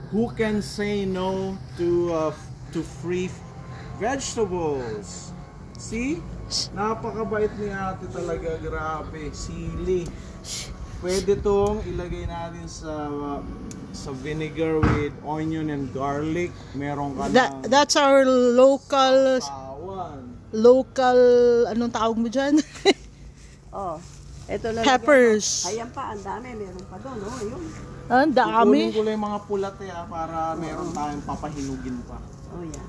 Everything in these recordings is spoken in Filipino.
Who can say no to free vegetables? See? Napakabait ni ate talaga, grabe. Sili. Pwede tong ilagay natin sa vinegar with onion and garlic. Meron ka ng That's our local sawan. anong tawag mo dyan? Oh, ito lang. Peppers. Ayan pa, ang dami. Meron pa doon, oh. Ayun. Ang dami. Kukunin ko lang yung mga pulat para meron tayong papahinugin pa. Oh, yeah.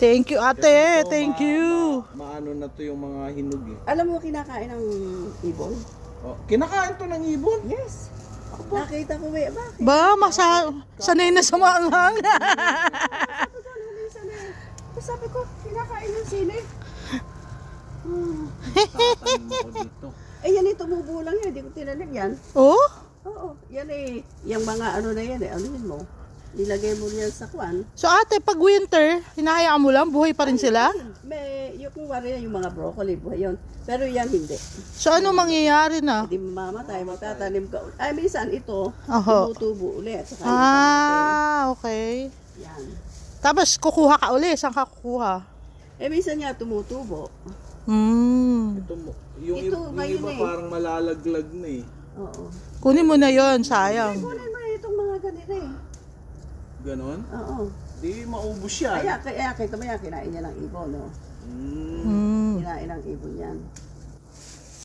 Thank you, ate. Ito, Thank you. Maano na to yung mga hinug eh. Alam mo, kinakain ng ibon? Oh, kinakain to ng ibon? Yes. Nakita ko, bakit? Ba, sanay na sa maanghang. Sabi ko, kinakain ng sili. Tatanim ko dito. Eh, yan eh, tumubo lang yan. Hindi ko tinalagyan. Oh? Oo, yan eh. Yung mga ano na yan eh. Ano yun mo? Nilagay mo yan sa kwan. So ate, pag winter, hinahayaan mo lang, buhay pa rin sila? May, yung wari yung mga broccoli, buhay yun. Pero yan hindi. So ano mangyayari na? Hindi mamamatay, magtatanim ka. Ay, minsan ito, Oho. tumutubo ulit. Saka Okay. yan. Tapos kukuha ka uli, saan ka kukuha? Eh, minsan nga tumutubo. Yung ngayon iba eh. parang malalaglag na eh. Oo. Kunin mo na yon, sayang. Kunin mo itong mga ganito eh. Ganon? Oo. Di maubos yan. Kaya kita mo yan, kinain niya ng ibon, no? Mm. Mm. Kinain ng ibon yan.